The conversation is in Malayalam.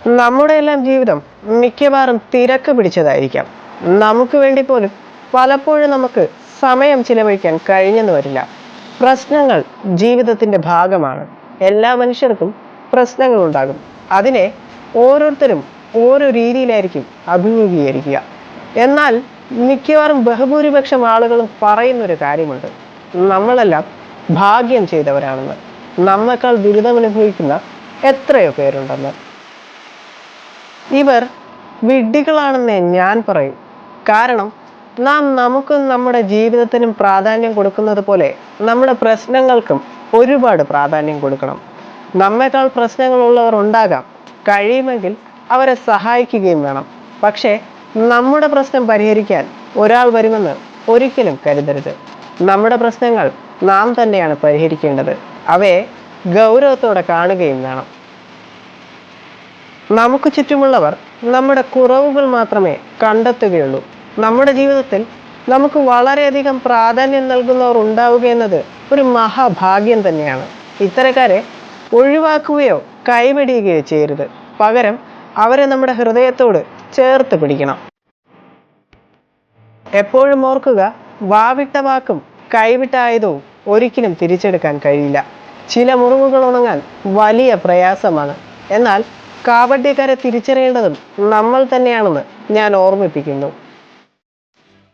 നമ്മുടെ എല്ലാം ജീവിതം മിക്കവാറും തിരക്ക് പിടിച്ചതായിരിക്കാം. നമുക്ക് വേണ്ടി പോലും പലപ്പോഴും നമുക്ക് സമയം ചിലവഴിക്കാൻ കഴിഞ്ഞെന്ന് വരില്ല. പ്രശ്നങ്ങൾ ജീവിതത്തിന്റെ ഭാഗമാണ്. എല്ലാ മനുഷ്യർക്കും പ്രശ്നങ്ങൾ ഉണ്ടാകും. അതിനെ ഓരോരുത്തരും ഓരോ രീതിയിലായിരിക്കും അഭിമുഖീകരിക്കുക. എന്നാൽ മിക്കവാറും ബഹുഭൂരിപക്ഷം ആളുകളും പറയുന്നൊരു കാര്യമുണ്ട്: നമ്മളെല്ലാം ഭാഗ്യം ചെയ്തവരാണെന്ന്. നമ്മേക്കാൾ ദുരിതമനുഭവിക്കുന്ന എത്രയോ പേരുണ്ടെന്ന്. ഇവർ വിഡ്ഢികളാണെന്നേ ഞാൻ പറയും. കാരണം നാം നമുക്കും നമ്മുടെ ജീവിതത്തിനും പ്രാധാന്യം കൊടുക്കുന്നത് പോലെ നമ്മുടെ പ്രശ്നങ്ങൾക്കും ഒരുപാട് പ്രാധാന്യം കൊടുക്കണം. നമ്മേക്കാൾ പ്രശ്നങ്ങളുള്ളവർ ഉണ്ടാകാം. കഴിയുമെങ്കിൽ അവരെ സഹായിക്കുകയും വേണം. പക്ഷേ നമ്മുടെ പ്രശ്നം പരിഹരിക്കാൻ ഒരാൾ വരുമെന്ന് ഒരിക്കലും കരുതരുത്. നമ്മുടെ പ്രശ്നങ്ങൾ നാം തന്നെയാണ് പരിഹരിക്കേണ്ടത്. അവയെ ഗൗരവത്തോടെ കാണുകയും വേണം. നമുക്ക് ചുറ്റുമുള്ളവർ നമ്മുടെ കുറവുകൾ മാത്രമേ കണ്ടെത്തുകയുള്ളൂ. നമ്മുടെ ജീവിതത്തിൽ നമുക്ക് വളരെയധികം പ്രാധാന്യം നൽകുന്നവർ ഉണ്ടാവുക എന്നത് ഒരു മഹാഭാഗ്യം തന്നെയാണ്. ഇത്തരക്കാരെ ഒഴിവാക്കുകയോ കൈവെടിയുകയോ ചെയ്യരുത്. പകരം അവരെ നമ്മുടെ ഹൃദയത്തോട് ചേർത്ത് പിടിക്കണം. എപ്പോഴും ഓർക്കുക, വാവിട്ട വാക്കും കൈവിട്ട ആയുധവും ഒരിക്കലും തിരിച്ചെടുക്കാൻ കഴിയില്ല. ചില മുറിവുകൾ ഉണങ്ങാൻ വലിയ പ്രയാസമാണ്. എന്നാൽ കാപട്യക്കാരെ തിരിച്ചറിയേണ്ടതും നമ്മൾ തന്നെയാണെന്ന് ഞാൻ ഓർമ്മിപ്പിക്കുന്നു.